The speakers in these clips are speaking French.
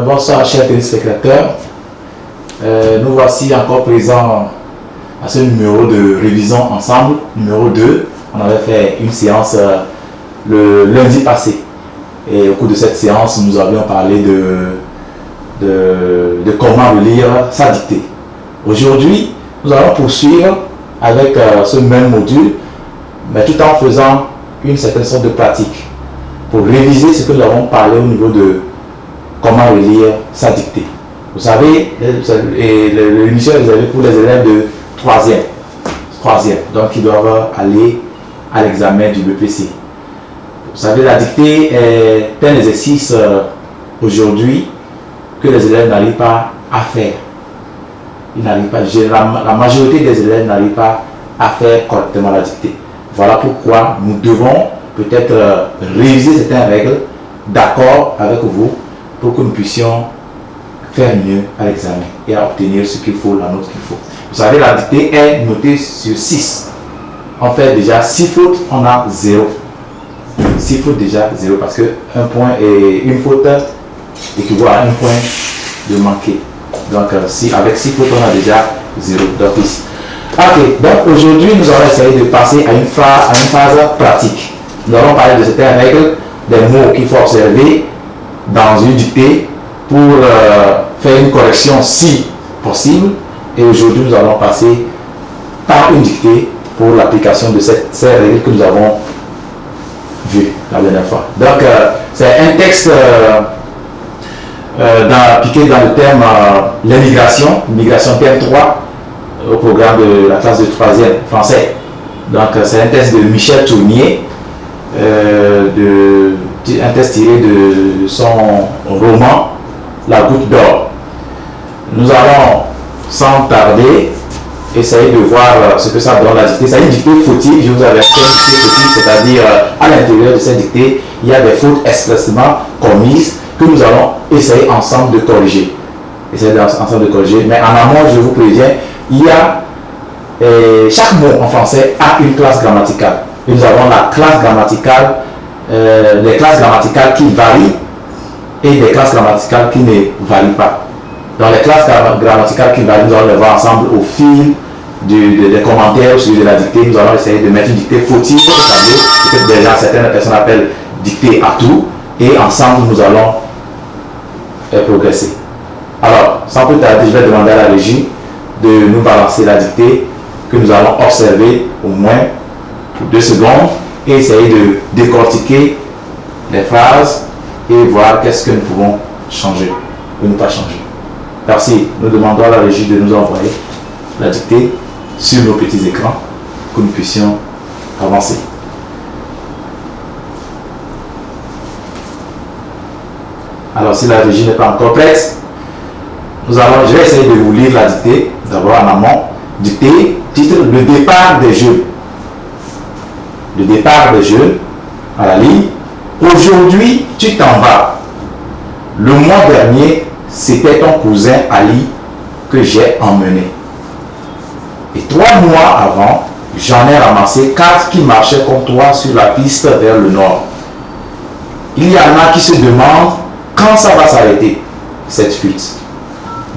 Bonsoir chers téléspectateurs. Nous voici encore présents à ce numéro de révision ensemble, numéro 2. On avait fait une séance le lundi passé. Et au cours de cette séance, nous avions parlé de comment lire sa dictée. Aujourd'hui, nous allons poursuivre avec ce même module, mais tout en faisant une certaine sorte de pratique pour réviser ce que nous avons parlé au niveau de comment relire sa dictée. Vous savez, l'émission est réservée pour les élèves de 3e, donc ils doivent aller à l'examen du BPC. Vous savez, la dictée est un exercice aujourd'hui que les élèves n'arrivent pas à faire. Ils n'arrivent pas, la majorité des élèves n'arrivent pas à faire correctement la dictée. Voilà pourquoi nous devons peut-être réviser certaines règles d'accord avec vous pour que nous puissions faire mieux à l'examen et à obtenir ce qu'il faut, la note qu'il faut. Vous savez, la dictée est notée sur 6. On fait déjà 6 fautes, on a 0. 6 fautes déjà 0 parce que un point et une faute équivaut à un point de manqué. Donc avec 6 fautes, on a déjà 0 d'office. Ok, donc aujourd'hui, nous allons essayer de passer à une phase pratique. Nous allons parler de certaines règles, des mots qu'il faut observer dans une dictée pour faire une correction si possible. Et aujourd'hui, nous allons passer par une dictée pour l'application de ces règles que nous avons vues la dernière fois. Donc, c'est un texte piqué dans le thème l'immigration thème 3 au programme de la classe de 3e français. Donc, c'est un texte de Michel Tournier, un texte tiré de son roman La Goutte d'Or. Nous allons, sans tarder, essayer de voir ce que ça donne la dictée. C'est une dictée fautive, je vous avais fait une dictée fautive, c'est-à-dire à l'intérieur de cette dictée, il y a des fautes expressément commises que nous allons essayer ensemble de corriger. Mais en amont, je vous préviens, il y a chaque mot en français a une classe grammaticale. Et nous avons la classe grammaticale, les classes grammaticales qui varient et des classes grammaticales qui ne varient pas. Dans les classes grammaticales qui varient, nous allons les voir ensemble au fil des commentaires au sujet de la dictée. Nous allons essayer de mettre une dictée fautive au tableau, que déjà certaines personnes appellent dictée à tout, et ensemble nous allons progresser. Alors, sans plus tarder, je vais demander à la régie de nous balancer la dictée que nous allons observer au moins pour 2 secondes et essayer de décortiquer les phrases et voir qu'est-ce que nous pouvons changer ou ne pas changer. Merci. Nous demandons à la régie de nous envoyer la dictée sur nos petits écrans pour que nous puissions avancer. Alors, si la régie n'est pas encore prête, je vais essayer de vous lire la dictée, d'abord en amont. Dictée, titre, le départ des jeunes. Le départ des jeunes, à la ligne. Aujourd'hui, tu t'en vas. Le mois dernier, c'était ton cousin Ali que j'ai emmené. Et 3 mois avant, j'en ai ramassé 4 qui marchaient comme toi sur la piste vers le nord. Il y en a qui se demandent quand ça va s'arrêter, cette fuite.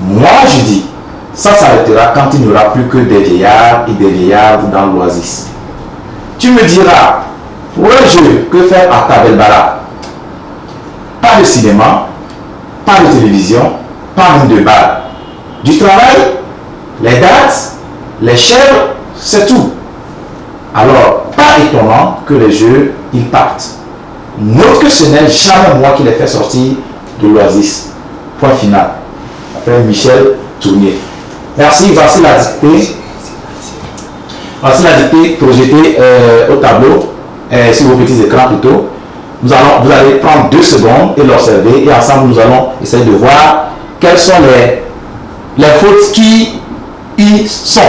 Moi, je dis, ça s'arrêtera quand il n'y aura plus que des vieillards et des vieillardes dans l'oasis. Tu me diras, pour un jeu, que faire à Tabelbara? Pas de cinéma, pas de télévision, pas même de bar. Du travail, les dates, les chèvres, c'est tout. Alors, pas étonnant que les jeux, ils partent. Note que ce n'est jamais moi qui les fais sortir de l'oasis. Point final. Après Michel Tournier. Merci, voici la dictée. Voici la dictée projetée au tableau, sur vos petits écrans plutôt. Vous allez prendre 2 secondes et l'observer et ensemble nous allons essayer de voir quelles sont les fautes qui y sont.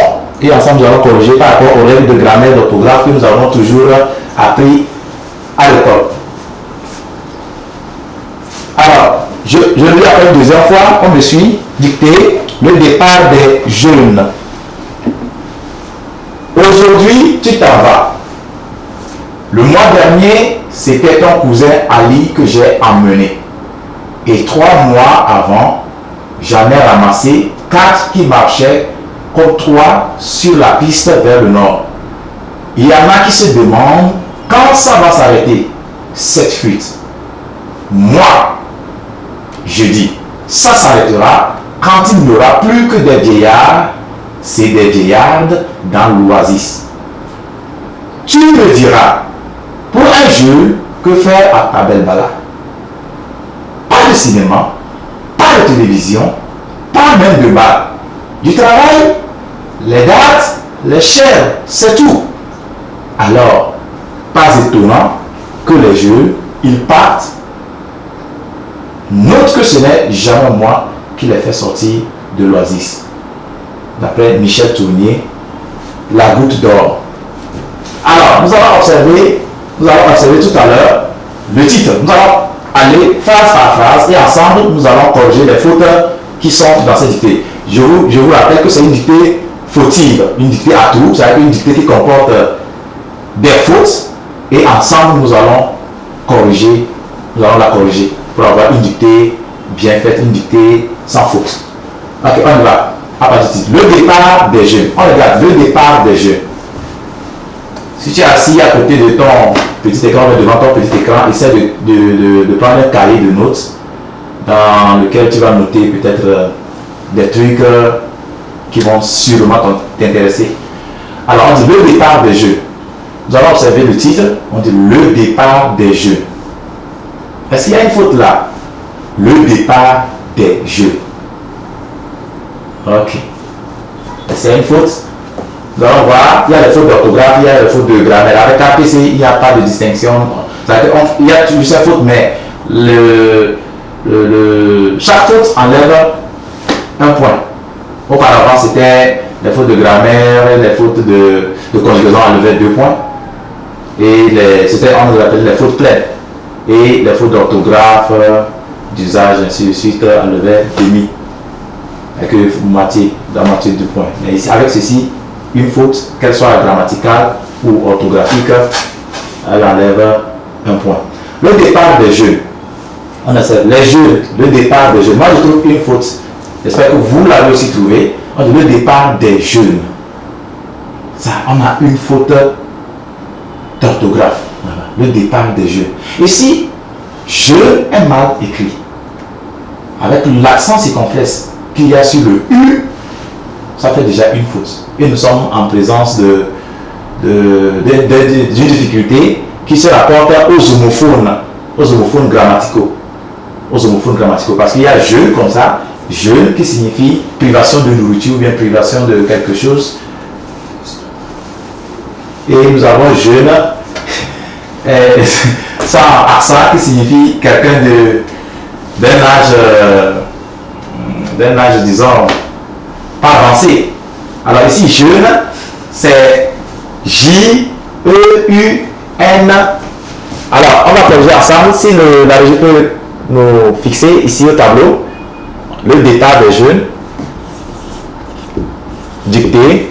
Et ensemble nous allons corriger par rapport aux règles de grammaire, d'orthographe que nous avons toujours appris à l'école. Alors, je lis après une 2e fois, on me suit, dictée, le départ des jeunes. Aujourd'hui, tu t'en vas. Le mois dernier, c'était ton cousin Ali que j'ai emmené. Et 3 mois avant, j'en ai ramassé 4 qui marchaient comme 3 sur la piste vers le nord. Il y en a qui se demandent quand ça va s'arrêter, cette fuite. Moi, je dis, ça s'arrêtera quand il n'y aura plus que des vieillards, c'est des vieillardes dans l'oasis. Tu me diras, pour un jeu, que faire à Abel-Bala? Pas de cinéma, pas de télévision, pas même de bar. Du travail, les dates, les chairs, c'est tout. Alors, pas étonnant que les jeux, ils partent. Note que ce n'est jamais moi qui les fait sortir de l'oasis. D'après Michel Tournier, La goutte d'or. Alors, nous allons observer tout à l'heure le titre. Nous allons aller phrase par phrase et ensemble, nous allons corriger les fautes qui sont dans cette dictée. Je vous rappelle que c'est une dictée fautive, une dictée à tout, c'est-à-dire une dictée qui comporte des fautes et ensemble, nous allons la corriger pour avoir une dictée bien faite, une dictée sans faute. Ok, on y va. À partir du titre. Le départ des jeunes. On regarde le départ des jeunes. Si tu es assis à côté de ton petit écran, devant ton petit écran, essaie de prendre un cahier de notes dans lequel tu vas noter peut-être des trucs qui vont sûrement t'intéresser. Alors, on dit le départ des jeux. Nous allons observer le titre. On dit le départ des jeux. Est-ce qu'il y a une faute là? Le départ des jeux. Ok. Est-ce qu'il y a une faute? Nous allons voir, il y a des fautes d'orthographe, il y a des fautes de grammaire. Avec APC, il n'y a pas de distinction. Il y a toujours ces fautes, mais chaque faute enlève un point. Auparavant, c'était les fautes de grammaire, les fautes de conjugaison enlevaient 2 points. Et on nous appelait les fautes pleines. Et les fautes d'orthographe, d'usage, ainsi de suite, enlevaient demi. Avec la moitié de points. Mais ici, avec ceci, une faute, qu'elle soit grammaticale ou orthographique, elle enlève un point. Le départ des jeux. On a les jeux, le départ des jeux. Moi, je trouve une faute. J'espère que vous l'avez aussi trouvé. On dit le départ des jeunes. Ça, on a une faute d'orthographe. Voilà. Le départ des jeux. Ici, je est mal écrit. Avec l'accent circonflexe qu'il y a sur le U, ça fait déjà une faute. Et nous sommes en présence d'une difficulté qui se rapporte aux homophones grammaticaux. Parce qu'il y a jeu comme ça, jeu qui signifie privation de nourriture ou bien privation de quelque chose. Et nous avons jeune sans accent qui signifie quelqu'un d'un âge, disons, pas avancé. Alors ici, jeune, c'est J-E-U-N. Alors, on va corriger ensemble. Si la régie peut nous fixer ici au tableau, le départ des jeunes, dictée,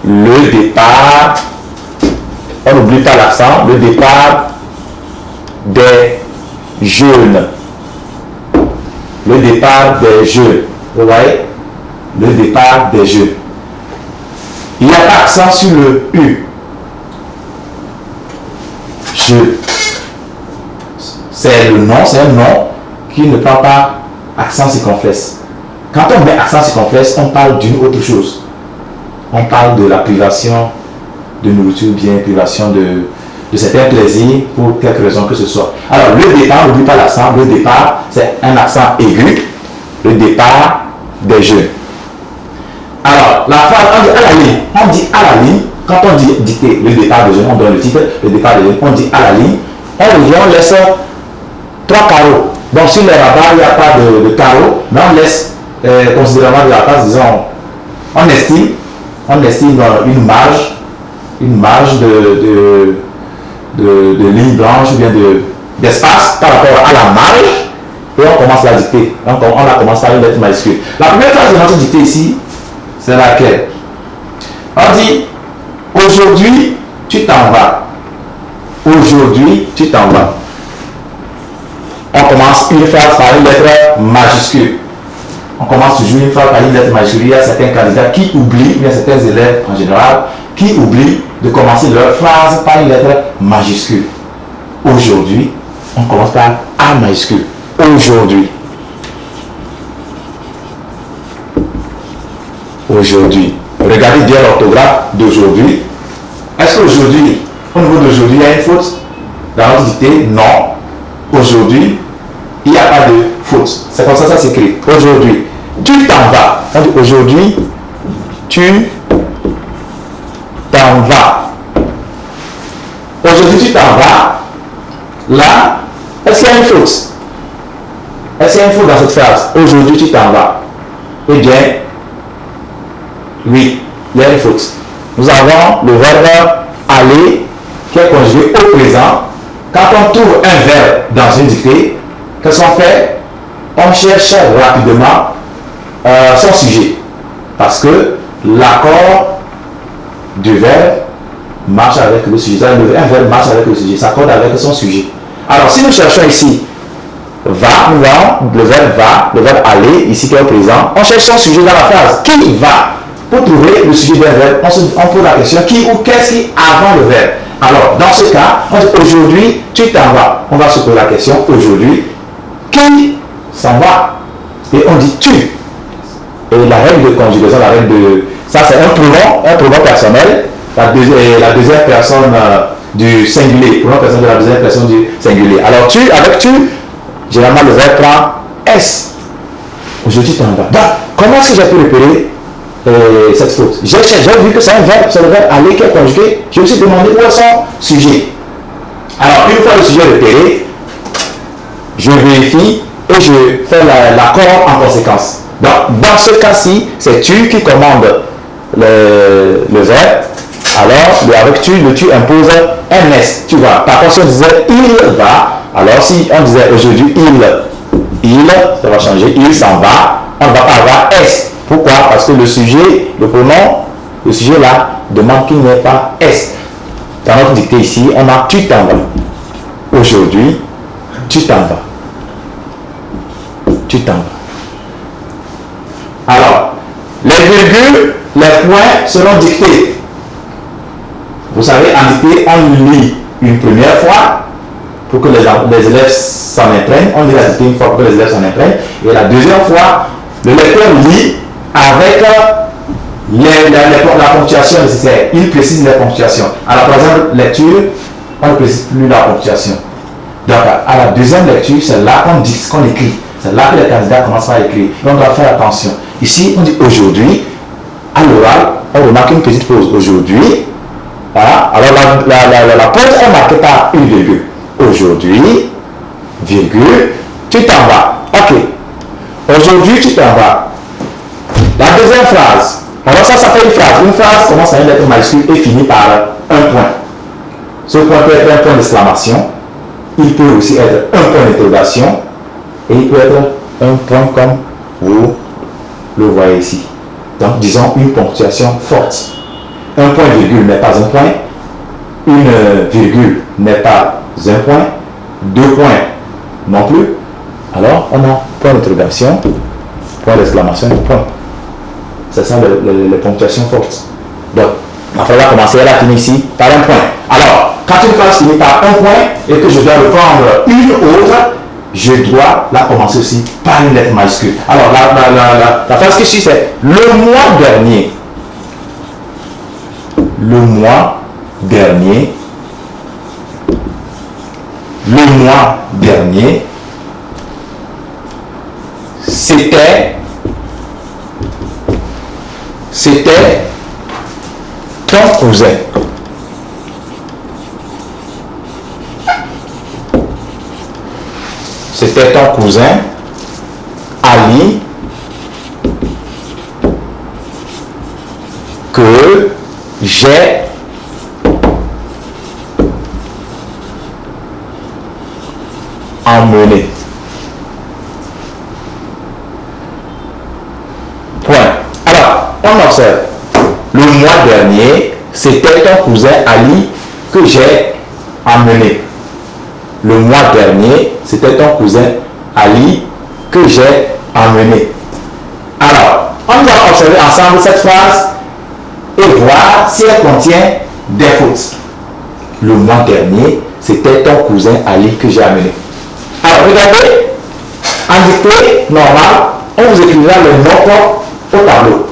le départ, on n'oublie pas l'accent, le départ des jeunes. Le départ des jeux. Vous voyez? Le départ des jeux. Il y a l'accent sur le U. Je. C'est le nom, c'est un nom qui ne prend pas accent circonflexe. Quand on met accent circonflexe, on parle d'une autre chose. On parle de la privation de nourriture, bien privation de certains plaisirs pour quelque raison que ce soit. Alors, le départ, n'oublie pas l'accent. Le départ, c'est un accent aigu. Le départ des jeux. Alors, la phrase, on dit à la ligne. On dit à la ligne. Quand on dit dicter le départ des jeux, on donne le titre, le départ des jeux. On dit à la ligne. On revient, on laisse 3 carreaux. Donc, sur les rabats, il n'y a pas de carreaux. Mais on laisse considérablement de la place, disons, on estime une marge de ligne blanche ou bien d'espace par rapport à la marge et on commence à dicter. Donc on a commencé par une lettre majuscule. La première phrase de notre dictée ici, c'est laquelle? On dit aujourd'hui tu t'en vas. Aujourd'hui tu t'en vas. on commence une phrase par une lettre majuscule. On commence toujours une phrase par une lettre majuscule. Il y a certains candidats qui oublient, il y a certains élèves en général, qui oublient de commencer leur phrase par une lettre majuscule. Aujourd'hui, on commence par A majuscule. Aujourd'hui. Aujourd'hui. Regardez bien l'orthographe d'aujourd'hui. Est-ce qu'aujourd'hui, au niveau d'aujourd'hui, il y a une faute dans notre dictée? Non. Aujourd'hui, il n'y a pas de faute. C'est comme ça s'écrit. Aujourd'hui, tu t'en vas. On dit aujourd'hui, tu t'en vas. Aujourd'hui, tu t'en vas. Là, est-ce qu'il y a une faute? Est-ce qu'il y a une faute dans cette phrase? Aujourd'hui, tu t'en vas. Eh bien, oui, il y a une faute. Nous avons le verbe aller qui est conjugué au présent. Quand on trouve un verbe dans une dictée, qu'est-ce qu'on fait? On cherche rapidement son sujet. Parce que l'accord du verbe marche avec le sujet. Un verbe marche avec le sujet, s'accorde avec son sujet. Alors, si nous cherchons ici va, nous avons le verbe va, le verbe aller, ici qui est au présent. On cherche son sujet dans la phrase. Qui va? Pour trouver le sujet d'un verbe, on pose la question qui ou qu'est-ce qui avant le verbe. Alors, dans ce cas, on dit aujourd'hui, tu t'en vas. On va se poser la question aujourd'hui, qui s'en va? Et on dit tu. Et la règle de conjugaison, la règle de. Ça, c'est un pronom personnel. La deuxième personne du singulier. Pronom personnel de la deuxième personne du singulier. Alors, tu, avec tu, généralement, le verbe prend S. Aujourd'hui, tu t'en vas. Donc, comment est-ce que j'ai pu repérer cette faute? J'ai vu que c'est un verbe, c'est le verbe aller qui est conjugué. Je me suis demandé où est son sujet. Alors, une fois le sujet repéré, je vérifie et je fais l'accord en conséquence. Donc, dans ce cas-ci, c'est tu qui commande le verbe. Alors, avec tu, le tu impose un S. Tu vois, par contre, si on disait il va, alors si on disait aujourd'hui il, ça va changer, il s'en va, on ne va pas avoir S. Pourquoi? Parce que le sujet, le pronom, le sujet là, demande qu'il n'y ait pas S. Dans notre dictée ici, on a tu t'en vas. Aujourd'hui, tu t'en vas. Tu t'en vas. Alors, les virgules, les points seront dictés. Vous savez, en dictée, on lit une première fois pour que les élèves s'en imprègnent. On lit la dictée une fois pour que les élèves s'en imprègnent. Et la deuxième fois, le lecteur lit avec la ponctuation nécessaire. Il précise les ponctuations. À la troisième lecture, on ne précise plus la ponctuation. Donc, à la deuxième lecture, c'est là qu'on dit ce qu'on écrit. C'est là que les candidats commencent à écrire. Et on doit faire attention. Ici, on dit aujourd'hui. À l'oral, on remarque une petite pause. Aujourd'hui. Voilà. Alors, la pause est marquée par une virgule. Aujourd'hui, virgule, tu t'en vas. Ok. Aujourd'hui, tu t'en vas. La deuxième phrase. Alors ça fait une phrase. Une phrase commence à une lettre majuscule et finit par un point. Ce point peut être un point d'exclamation. Il peut aussi être un point d'interrogation. Et il peut être un point comme vous le voyez ici. Donc disons une ponctuation forte. Un point virgule n'est pas un point. Une virgule n'est pas un point. Deux points non plus. Alors on a point d'interrogation, point d'exclamation, point. C'est ça les ponctuations fortes. Donc, la phrase va commencer, elle a fini ici par un point. Alors, quand une phrase finit par un point et que je dois reprendre une autre, je dois la commencer aussi par une lettre majuscule. Alors, la phrase qui suit, c'est le mois dernier. Le mois dernier. Le mois dernier. C'était ton cousin. C'était ton cousin Ali que j'ai emmené. Point. Alors, on observe. Le mois dernier, c'était ton cousin Ali que j'ai emmené. le mois dernier, c'était ton cousin Ali que j'ai emmené. Alors, on va observer ensemble cette phrase et voir si elle contient des fautes. Le mois dernier, c'était ton cousin Ali que j'ai amené. Alors, regardez, en dictée normale, on vous écrira le nom propre au tableau.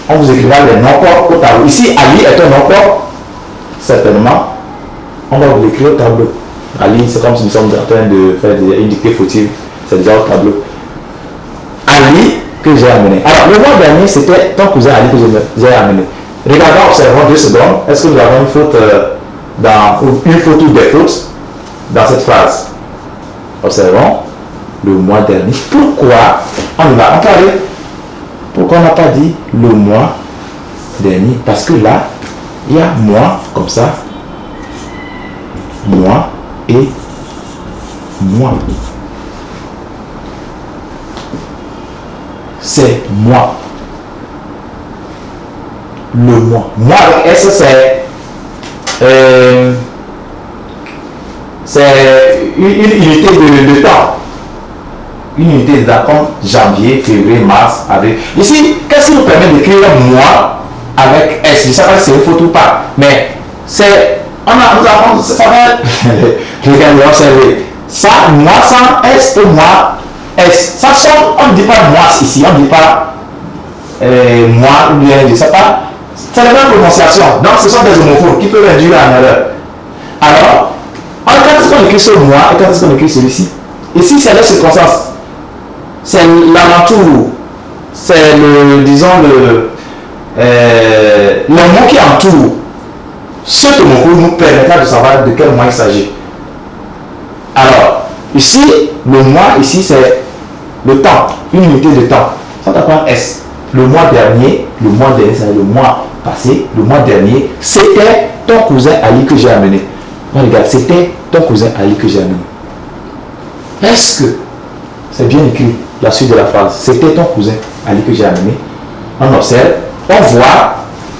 On vous écrira le nom propre au tableau. Ici, Ali est un nom propre, certainement. On va vous l'écrire au tableau. Ali, c'est comme si nous sommes en train de faire une dictée fautive. C'est déjà au tableau. Ali que j'ai amené. Alors, le mois dernier, c'était ton cousin Ali que j'ai amené. Regardons, observons 2 secondes. Est-ce que nous avons une faute une faute ou des fautes dans cette phrase? Observons. Le mois dernier. Pourquoi on va en parler? Pourquoi on n'a pas dit le mois dernier? Parce que là, il y a moi comme ça. Moi et moi. C'est moi. Le moi. Moi avec S, c'est une unité de temps. Une unité de temps comme janvier, février, mars, avril. Ici, qu'est-ce qui nous permet d'écrire moi avec S? Je ne sais pas si c'est une faute ou pas, mais c'est. Nous avons. Ça va. Regardez, observez. Ça, moi sans S et moi S. Ça sonne, on ne dit pas moi ici, on ne dit pas moi ou bien, je ne sais pas. C'est la même prononciation. Donc, ce sont des homophones qui peuvent induire en erreur. Alors, quand est-ce qu'on écrit ce moi et quand est-ce qu'on écrit celui-ci? Ici, c'est les circonstances. C'est l'alentour. C'est le, disons, le mot qui entoure. Ce homophone nous permettra de savoir de quel mois il s'agit. Alors, ici, le mois, ici, c'est le temps, une unité de temps. Ça t'apprend S. Le mois dernier, c'est le mois passé, le mois dernier, c'était ton cousin Ali que j'ai amené. Regarde, c'était ton cousin Ali que j'ai amené. Est-ce que c'est bien écrit la suite de la phrase? C'était ton cousin Ali que j'ai amené. On observe, on voit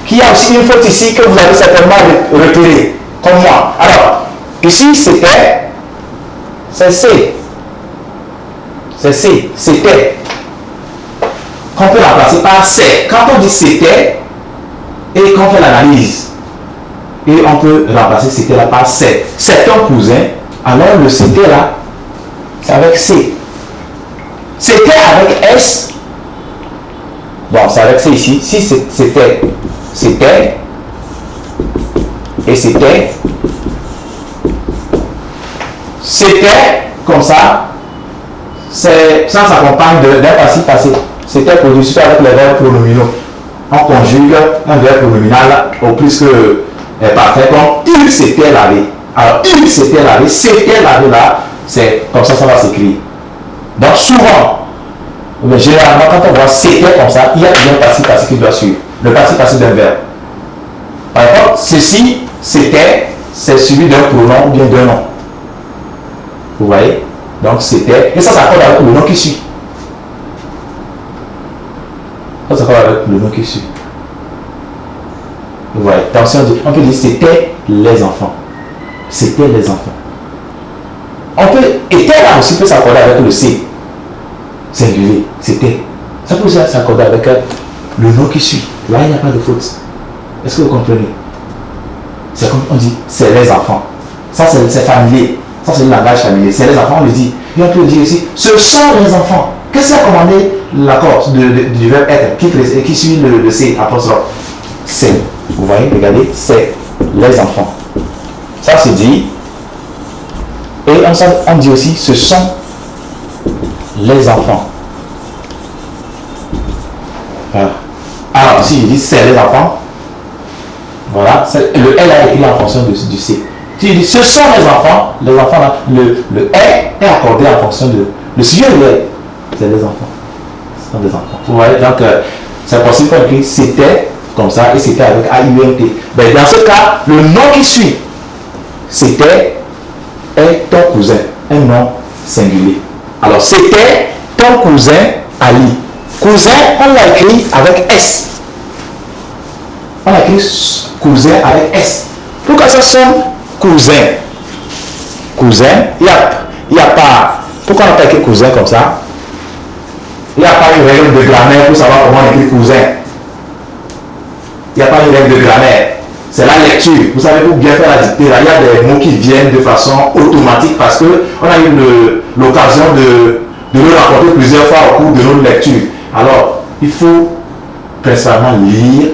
qu'il y a aussi une faute ici que vous avez certainement repérée, comme moi. Alors, ici c'était, c'est C. C'est C, c'était. Qu'on peut remplacer par c'est. Quand on dit c'était, et qu'on fait l'analyse, et on peut remplacer c'était là par c'est. C'est ton cousin, alors le c'était là, c'est avec C. C'était avec S. Bon, c'est avec C ici. Si c'était, et c'était, comme ça, ça s'accompagne d'un passif passé. C'était produit surtout avec les verbes pronominaux. On conjugue un verbe pronominal au plus que parfait, comme il s'était lavé. Alors, il s'était lavé là, c'est comme ça va s'écrire. Donc, souvent, mais généralement, quand on voit c'était comme ça, il y a toujours un passif passé qui doit suivre. Le passif passé d'un verbe. Par exemple, ceci, c'était, c'est suivi d'un pronom ou bien d'un nom. Vous voyez? Donc, c'était, et ça s'accorde avec le nom qui suit. Ça s'accorde avec le nom qui suit. Vous voyez? Donc, si on peut dire c'était les enfants. C'était les enfants. On peut, était là aussi peut s'accorder avec le C. Singulier. C'était. Ça peut aussi s'accorder avec le nom qui suit. Là, il n'y a pas de faute. Est-ce que vous comprenez? C'est comme on dit, c'est les enfants. Ça, c'est familier. Ça, c'est le langage familier. C'est les enfants, on le dit. Et on peut dire aussi, ce sont les enfants. Qu'est-ce qui a commandé l'accord du verbe être qui suit le C, apostrophe? C'est. Vous voyez, regardez, c'est les enfants. Ça se dit. Et on dit aussi, ce sont les enfants. Voilà. Alors, si je dis c'est les enfants, voilà, le L a écrit en fonction du C. Si je dis ce sont les enfants là, le est accordé en fonction de. Le sujet de l'est, c'est les enfants. Ce sont des enfants. Vous voyez, donc c'est possible qu'on écrit c'était comme ça et c'était avec A-U-N-T. Mais dans ce cas, le nom qui suit, c'était est ton cousin, un nom singulier. Alors c'était ton cousin Ali. Cousin, on l'a écrit avec S. On a écrit cousin avec S. Pourquoi ça sonne cousin? cousin, il y a pas... Pourquoi on appelle écrit cousin comme ça? Il n'y a pas une règle de grammaire pour savoir comment on écrit cousin. Il n'y a pas une règle de grammaire. C'est la lecture. Vous savez, pour bien faire la dictée, là, il y a des mots qui viennent de façon automatique parce qu'on a eu l'occasion de nous rencontrer plusieurs fois au cours de notre lecture. Alors, il faut principalement lire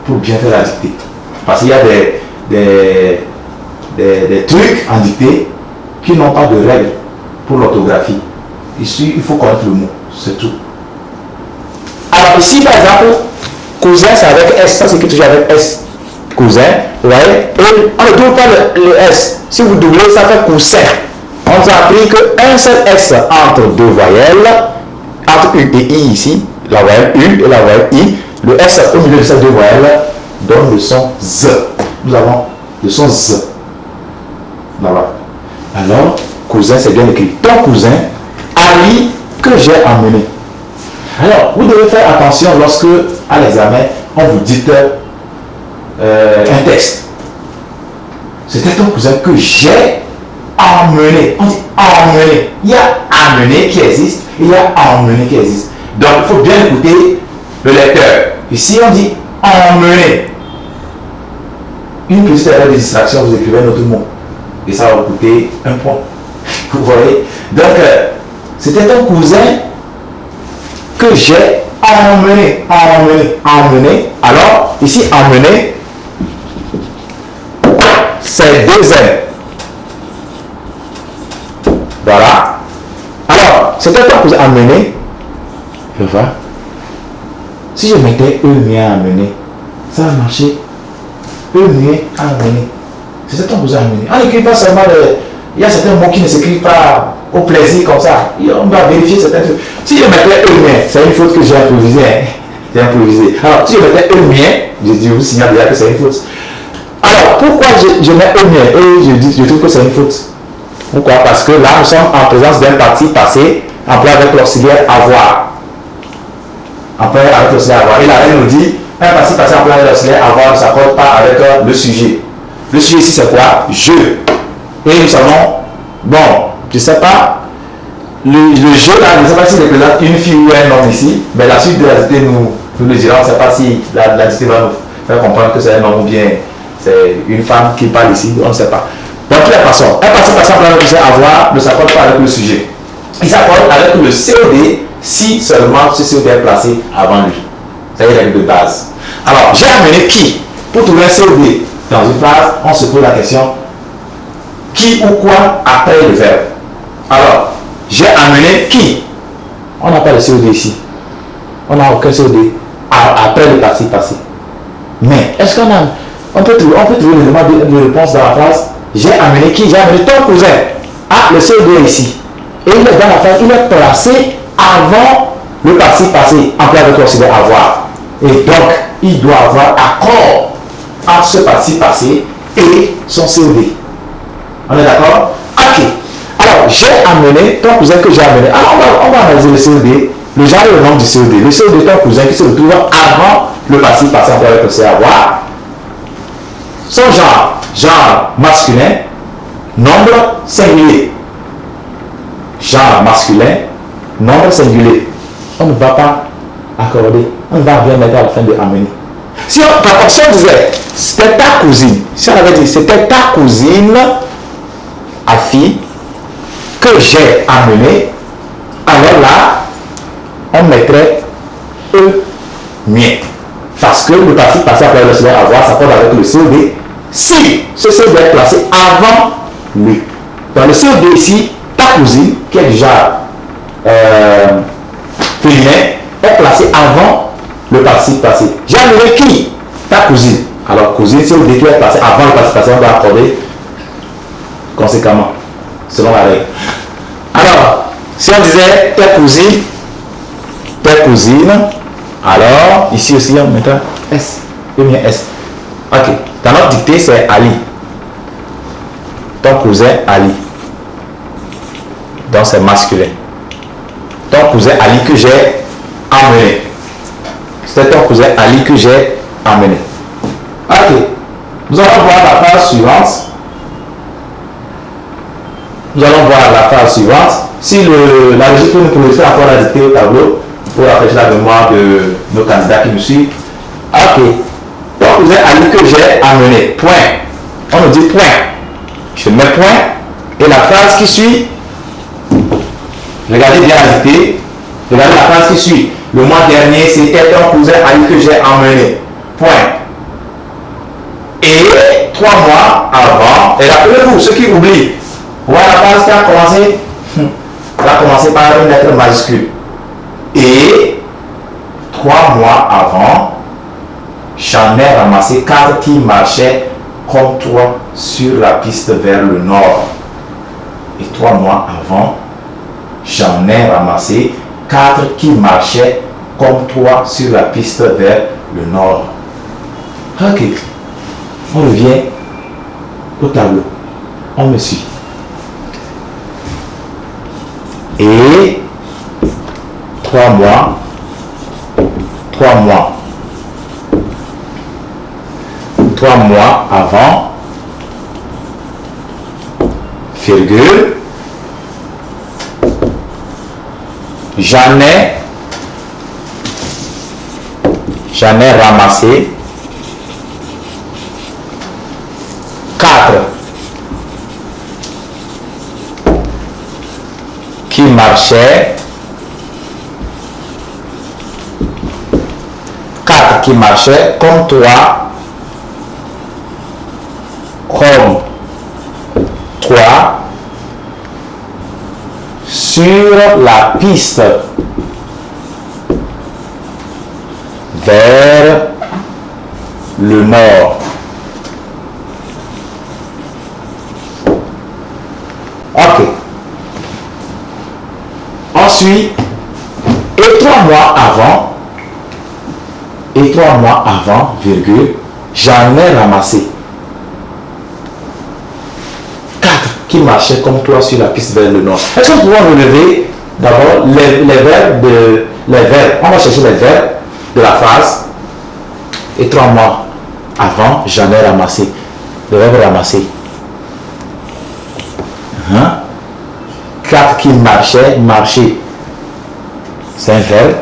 pour bien faire la dictée. Parce qu'il y a des trucs en dictée qui n'ont pas de règles pour l'orthographie. Ici, il faut connaître le mot, c'est tout. Alors ici, par exemple, cousin, c'est avec S. Ça, c'est écrit toujours avec S. Cousin, vous voyez, et on ne double pas le S. Si vous doublez, ça fait coussin. On vous a appris qu'un seul S entre deux voyelles, entre U et I ici, la voyelle U et la voyelle I, le S au milieu de ces deux voyelles donne le son Z. Nous avons le son Z. Là-bas. Alors, cousin, c'est bien écrit. Ton cousin, Ali, que j'ai emmené. Alors, vous devez faire attention lorsque, à l'examen, on vous dit un texte. C'était ton cousin que j'ai emmené. On dit emmené. Il y a amené qui existe et il y a emmené qui existe. Donc, il faut bien écouter le lecteur. Ici, on dit emmené. Une petite erreur de distraction, vous écrivez un autre mot. Et ça va vous coûter un point. Vous voyez? Donc, c'était ton cousin que j'ai emmené. Alors, ici, emmené, c'est deux M. Voilà. Alors, c'était ton cousin emmené. Je vois. Si je mettais mien emmené, ça va marcher. Mien emmené. C'était ton cousin emmené. On n'écrit pas seulement il y a certains mots qui ne s'écrivent pas au plaisir comme ça. On doit vérifier certains trucs. Si je mettais mien, c'est une faute que j'ai improvisée. Hein? J'ai improvisé. Alors, si je mettais mien, je vous signale déjà que c'est une faute. Alors, pourquoi je mets mien et je trouve que c'est une faute? Pourquoi? Parce que là, nous sommes en présence d'un parti passé employé avec l'auxiliaire avoir. Employé avec l'auxiliaire avoir. Et la règle nous dit, un parti passé employé avec l'auxiliaire avoir ne s'accorde pas avec le sujet. Le sujet ici, c'est quoi? Je. Et nous savons, bon, je ne sais pas, le jeu là, je ne sais pas s'il représente une fille ou un homme ici, mais la suite de la dictée nous le dira. On ne sait pas si la dictée va nous faire comprendre que c'est un homme ou bien c'est une femme qui parle ici, on ne sait pas. De toute façon, un parti passé employé avec avoir ne s'accorde pas avec le sujet. Il s'accorde avec le COD si seulement ce COD est placé avant lui. C'est une règle de base. Alors, j'ai amené qui? Pour trouver un COD dans une phrase, on se pose la question qui ou quoi après le verbe. Alors, j'ai amené qui? On n'a pas le COD ici. On n'a aucun COD après le passé passé. Mais est-ce qu'on peut trouver l'élément de réponse dans la phrase? J'ai amené qui? J'ai amené ton cousin. Ah, le COD est ici. Et il est dans la phrase, il est placé avant le passé passé, employé avec l'auxiliaire avoir. Et donc, il doit avoir accord entre ce passé passé et son COD. On est d'accord? Ok. Alors, j'ai amené ton cousin que j'ai amené. Alors, on va analyser le COD, le genre et le nombre du COD. Le COD de ton cousin qui se retrouve avant le passé passé employé avec l'auxiliaire avoir. Son genre masculin, nombre singulier. Genre masculin, nombre singulier. On ne va pas accorder, on va bien mettre à la fin de amener. Si on disait, c'était ta cousine, si on avait dit, c'était ta cousine, à fille, que j'ai amené, alors là, on mettrait mien. Parce que le passé passé après le COD avoir s'accorde avec le COD si ce COD est placé avant lui. Dans le COD ici, ta cousine, qui est déjà féminin, est placé avant le passé passé. J'ai amené qui? Ta cousine. Alors, cousine, COD qui est placé avant le passé passé, on doit accorder conséquemment, selon la règle. Alors, si on disait ta cousine, alors, ici aussi, on mettra S. S. Ok. Dans notre dictée, c'est Ali. Ton cousin Ali. Donc, c'est masculin. Ton cousin Ali que j'ai amené. C'est ton cousin Ali que j'ai amené. Ok. Nous allons voir la phrase suivante. nous allons voir la phrase suivante. Si la logique peut nous projeter encore la dictée au tableau pour rafraîchir la mémoire de nos candidats qui nous suivent. Ok. Donc, vous avez à que j'ai amené. Point. On nous dit point. Je mets point. Et la phrase qui suit, regardez bien la dictée. Regardez la phrase qui suit. Le mois dernier, c'était ton cousin Ali que j'ai emmené. Point. Et 3 mois avant, et rappelez-vous, ceux qui oublient, voilà la phrase qui a commencé. Elle a commencé par une lettre majuscule. Et 3 mois avant, j'en ai ramassé 4 qui marchaient comme toi sur la piste vers le nord. Et 3 mois avant, j'en ai ramassé 4 qui marchaient comme toi sur la piste vers le nord. Ok. On revient au tableau. On me suit. Et 3 mois, 3 mois, 3 mois avant, virgule, j'en ai ramassé 4 qui marchaient, 4 qui marchaient comme toi, sur la piste vers le nord. Ok. Ensuite, et 3 mois avant, virgule, j'en ai ramassé 4 qui marchaient comme toi sur la piste vers le nord. Est-ce que nous pouvons relever d'abord les verbes, on va chercher les verbes de la phrase. Et 3 mois avant, j'en ai ramassé. Le verbe ramasser. 4 qui marchaient, marcher. C'est un verbe.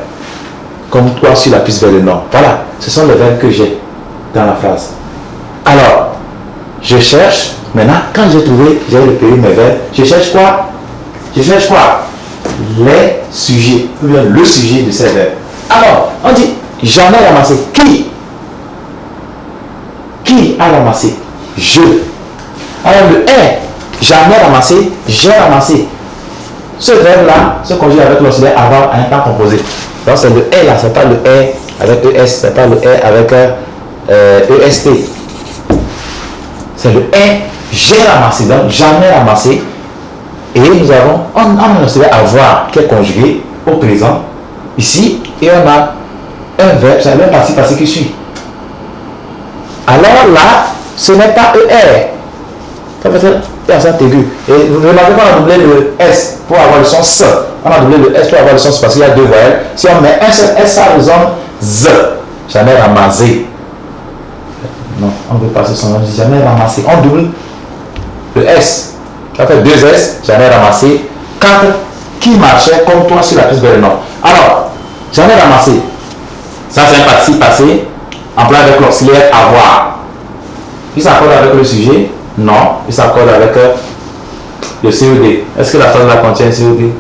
Comme toi sur la piste vers le nord. Voilà, ce sont les verbes que j'ai dans la phrase. Alors, je cherche. Maintenant, quand j'ai trouvé, j'ai repéré mes verbes. Je cherche quoi? Les sujets. Ou bien le sujet de ces verbes. Alors, on dit, j'en ai ramassé. Qui a ramassé? Je. Alors, le est, j'en ai ramassé, j'ai ramassé. Ce verbe-là se conjugue avec l'auxiliaire avant un temps composé. Donc, c'est le est là, c'est pas le est avec ES, c'est pas le est avec EST. C'est le est, j'ai ramassé. Donc, j'en ai ramassé. Et nous avons, on a l'auxiliaire avoir qui est conjugué au présent, ici, et on a un verbe, c'est le même participe passé qui suit. Alors là, ce n'est pas ER. Ça veut dire accent aigu. Et vous remarquez qu'on a doublé le S pour avoir le son S. On a doublé le S pour avoir le son S parce qu'il y a 2 voyelles. Si on met un seul S, ça résonne Z. J'en ai ramassé. Non, on ne veut pas ce son. J'en ai ramassé. On double le S. Ça fait 2 S. J'en ai ramassé 4 qui marchaient comme toi sur la piste vers le nord. Alors, j'en ai ramassé. Ça, c'est un participe passé. En plein avec l'auxiliaire avoir. Il s'accorde avec le sujet? Non. Il s'accorde avec le CED. Est-ce que la phrase là contient un CED?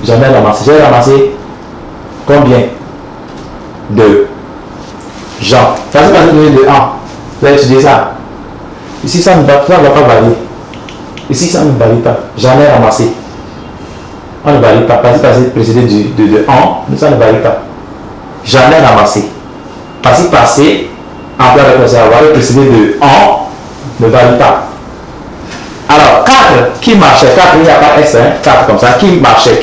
J'en ai ramassé. J'ai ramassé combien? 2 gens. Ça c'est pas de 1. Vous avez étudié ça. Ici, ça ne va pas varier. Ici, ça ne varie pas. J'en ai ramassé. On ne varie pas. Participe passé précédé de 1, mais ça ne varie pas. J'en ai ramassé. Participe passé, en plein avec le savoir, précédé de 1, ne varie pas. Alors, 4 qui marchait, 4, il n'y a pas S, 4 comme ça, qui marchait.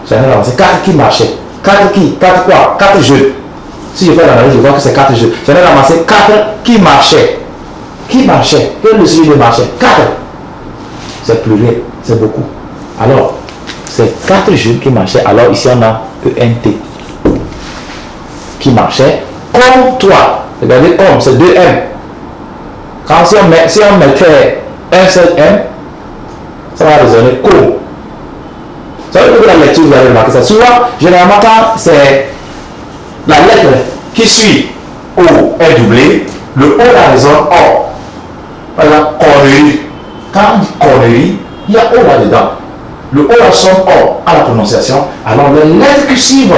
J'en ai ramassé 4 qui marchaient. 4 qui? 4 quoi? 4 jeux. Si je fais l'analyse, je vois que c'est 4 jeux. J'en ai ramassé 4 qui marchaient. Qui marchait? Quel est le sujet de marcher? 4. C'est pluriel, c'est beaucoup. Alors, c'est 4 jeunes qui marchaient. Alors, ici, on a ENT. Qui marchait comme toi. Regardez, comme, c'est 2 M. Quand si on mettait un seul M, ça va résonner co. Ça veut dire que la lecture, vous avez remarqué ça. Souvent, généralement, quand c'est la lettre qui suit O est doublée, le O la résonne O. Par exemple, cornerie. Quand on dit cornerie, il y a O là-dedans. Le O la sonne O à la prononciation. Alors, les lettres qui suivent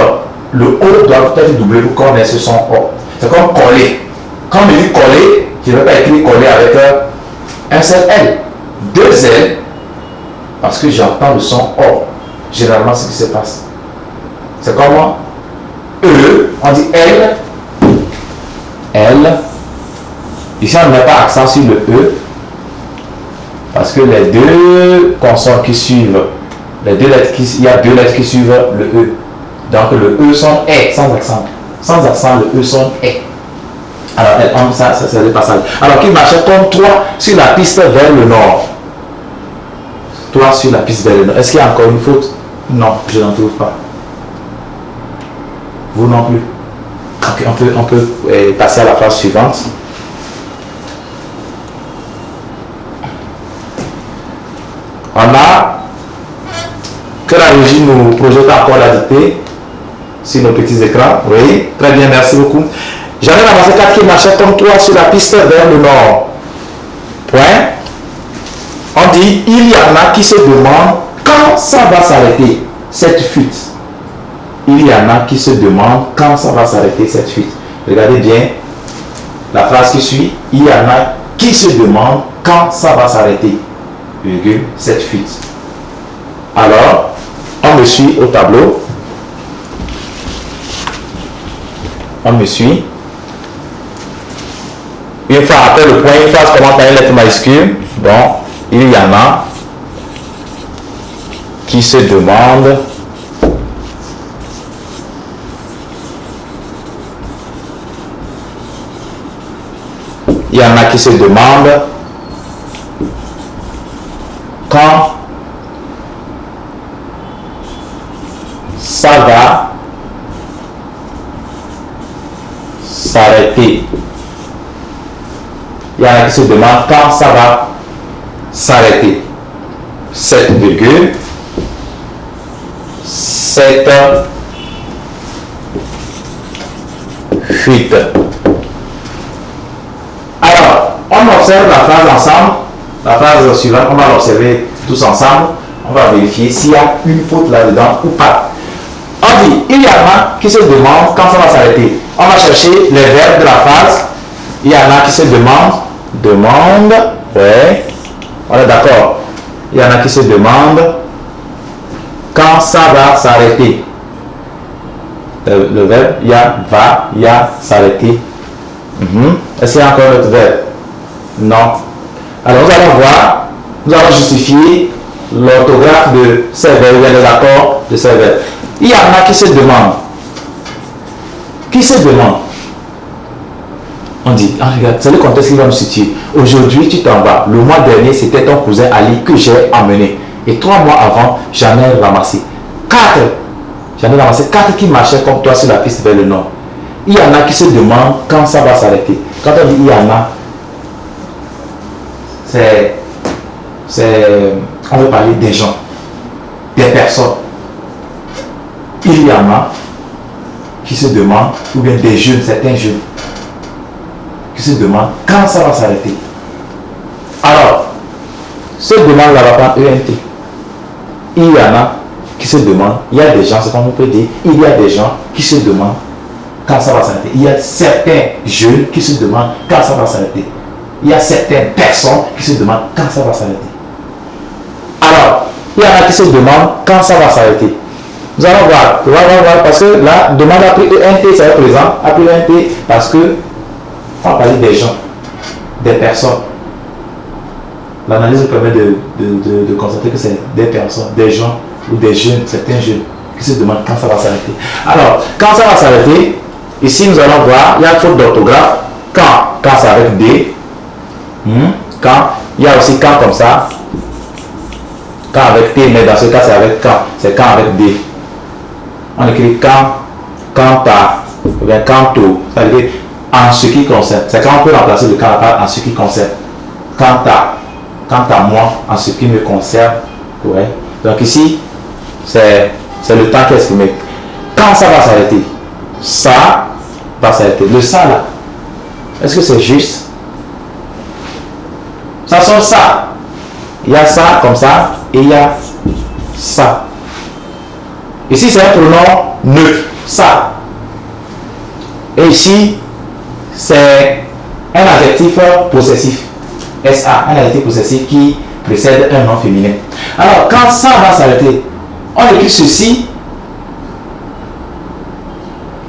le O doivent être doublées pour qu'on ait ce son O. C'est comme coller. Quand on dit coller, je ne vais pas écrire coller avec un seul L. Deux L, parce que j'entends le son O. Généralement, c'est ce qui se passe. C'est comme E, on dit L, L. Ici, on ne met pas accent sur le E, parce que les deux consonnes qui suivent, il y a deux lettres qui suivent le E. Donc, le E sonne E, sans accent. Sans accent, le E sonne E. Alors, ça c'est le passage. Alors, qui marchait comme toi sur la piste vers le nord. Toi sur la piste vers le nord. Est-ce qu'il y a encore une faute? Non, je n'en trouve pas. Vous non plus. Ok, on peut passer à la phrase suivante. On a que la régie nous projette encore la dictée sur nos petits écrans. Oui, très bien, merci beaucoup. J'en ai ramassé 4 qui marchaient comme toi sur la piste vers le nord. Point. On dit, il y en a qui se demandent quand ça va s'arrêter, cette fuite. Il y en a qui se demandent quand ça va s'arrêter, cette fuite. Regardez bien la phrase qui suit. Il y en a qui se demandent quand ça va s'arrêter, virgule, cette fuite. Alors, on me suit au tableau. On me suit. Une fois après le point, une phrase commence par une lettre majuscule. Donc, il y en a qui se demandent quand ça va s'arrêter. Il y en a qui se demandent quand ça va s'arrêter. Cette virgule, cette fuite. Alors, on observe la phrase ensemble. La phrase suivante, on va l'observer tous ensemble. On va vérifier s'il y a une faute là-dedans ou pas. On dit, il y en a qui se demandent quand ça va s'arrêter. On va chercher les verbes de la phrase. Il y en a qui se demandent, ouais, on est d'accord. Il y en a qui se demandent quand ça va s'arrêter. Le verbe, il y a va, il y a s'arrêter. Est-ce qu'il y a encore un autre verbe? Non. Alors nous allons voir, nous allons justifier l'orthographe de ces verbes, les accords de ces verbes. Il y en a qui se demandent. Qui se demande? On dit, regarde, c'est le contexte qui va nous situer. Aujourd'hui, tu t'en vas. Le mois dernier, c'était ton cousin Ali que j'ai emmené. Et 3 mois avant, j'en ai ramassé 4. J'en ai ramassé 4 qui marchaient comme toi sur la piste vers le nord. Il y en a qui se demandent quand ça va s'arrêter. Quand on dit il y en a, on veut parler des gens, des personnes. Il y en a qui se demandent, ou bien des jeunes, certains jeunes, qui se demandent quand ça va s'arrêter. Alors, ce demande là va prendre ENT. Il y en a qui se demandent, il y a des gens, c'est comme on peut dire, il y a des gens qui se demandent quand ça va s'arrêter. Il y a certains jeunes qui se demandent quand ça va s'arrêter. Il y a certaines personnes qui se demandent quand ça va s'arrêter. Alors, il y en a qui se demandent quand ça va s'arrêter. Nous allons voir, parce que là, demande a pris ENT, ça va présent, a pris ENT, parce que on va parler des gens, des personnes. L'analyse permet de constater que c'est des personnes, des gens ou des jeunes, certains jeunes qui se demandent quand ça va s'arrêter. Alors, quand ça va s'arrêter, ici nous allons voir, il y a une faute d'orthographe. Quand c'est avec D. Quand, il y a aussi quand comme ça. Quand avec T, mais dans ce cas c'est avec quand. C'est quand avec D. On écrit quand, ta, ou bien quand tout. Ça veut dire en ce qui concerne. C'est quand on peut remplacer le quand à part en ce qui concerne. Quant à moi, en ce qui me concerne. Ouais. Donc ici, c'est le temps qui est exprimé. Quand ça va s'arrêter? Ça va s'arrêter. Le ça là, est-ce que c'est juste? Ça sonne ça. Il y a ça comme ça et il y a ça. Ici, c'est un pronom neutre. Ça. Et ici, c'est un adjectif possessif. SA, un adjectif possessif qui précède un nom féminin. Alors, quand ça va s'arrêter, on écrit ceci.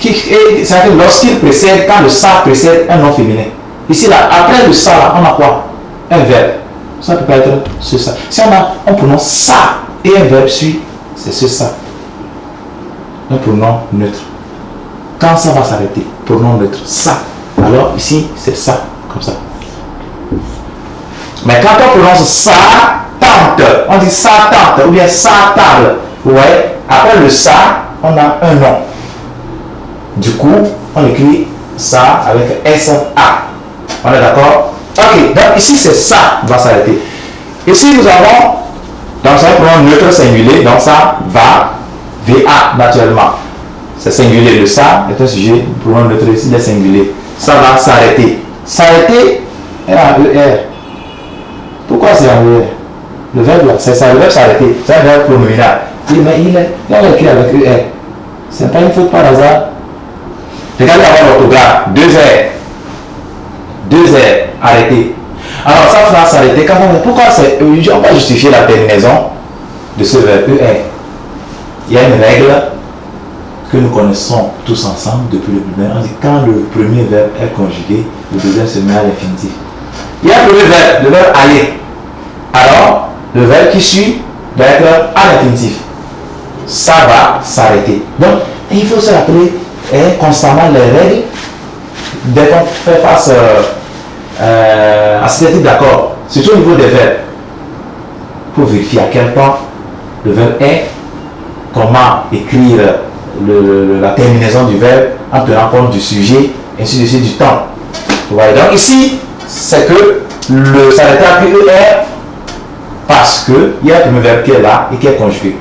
C'est-à-dire lorsqu'il précède, quand le ça précède un nom féminin. Ici, là, après le ça, là, on a quoi? Un verbe. Ça peut pas être ce ça. Si on prononce ça et un verbe suit, c'est ce ça. Un pronom neutre. Quand ça va s'arrêter, pronom neutre, ça. Alors ici, c'est ça, comme ça. Mais quand on prononce ça, tente, on dit ça tente, ou bien ça table. Vous voyez, après le ça, on a un nom. Du coup, on écrit ça avec S-A. On est d'accord? Ok, donc ici, c'est ça va s'arrêter. Ici, nous avons, donc c'est un pronom neutre singulier, donc ça va, VA, naturellement. C'est singulier, le ça est un sujet, pronom neutre ici, il est singulier. Ça va s'arrêter. S'arrêter, R-A-E-R. Pourquoi c'est en ER? Le verbe là, c'est ça, le verbe s'arrêter. C'est un verbe pronominal. Mais on l'a écrit avec ER. C'est pas une faute par hasard. Regardez avant l'orthographe. 2 R. 2 R. Arrêter. Alors ça va s'arrêter. Pourquoi c'est. On va justifier la terminaison de ce verbe ER. Il y a une règle que nous connaissons tous ensemble depuis le primaire. On dit quand le premier verbe est conjugué, le deuxième se met à l'infinitif. Il y a le premier verbe, le verbe aller. Alors, le verbe qui suit doit être à l'infinitif. Ça va s'arrêter. Donc, il faut se rappeler constamment les règles dès qu'on fait face à ce type d'accord. Surtout au niveau des verbes. Pour vérifier à quel point le verbe est, comment écrire la terminaison du verbe en tenant compte du sujet, ainsi de suite du temps. Voilà. Donc ici, c'est que le s'arrêter à PER parce qu'il y a le premier verbe qui est là et qui est conjugué.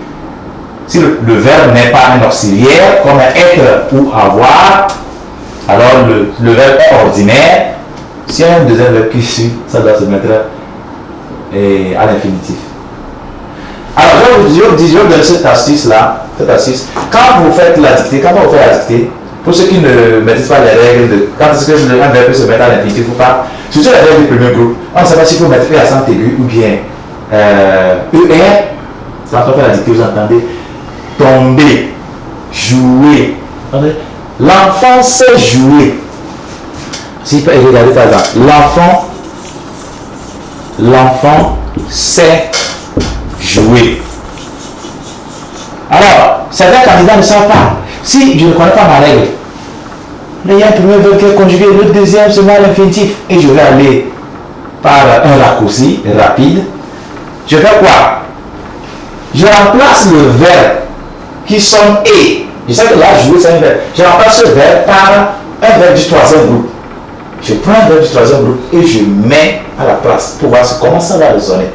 Si le verbe n'est pas un auxiliaire, comme être ou avoir, alors le verbe est ordinaire. S'il y a un deuxième verbe qui suit, ça doit se mettre à l'infinitif. Alors, je vous donne cette astuce-là, quand vous faites la dictée, pour ceux qui ne maîtrisent pas les règles de quand est-ce que un verbe peut se mettre à l'infinitif ou pas, surtout les règles du premier groupe, on ne sait pas s'il faut mettre E accent aigu ou bien ER. Quand on fait la dictée, vous entendez tomber, jouer. L'enfant sait jouer. Si vous regardez par exemple, l'enfant sait jouer. Alors, certains candidats ne savent pas. Si je ne connais pas ma règle, il y a un premier verbe qui est conjugué, le deuxième se met à l'infinitif. Et je vais aller par un raccourci rapide. Je fais quoi? Je remplace le verbe qui sonne et. Je sais que là, jouer, c'est un verbe. Je remplace ce verbe par un verbe du troisième groupe. Je prends un verbe du troisième groupe et je mets à la place pour voir comment ça va résonner.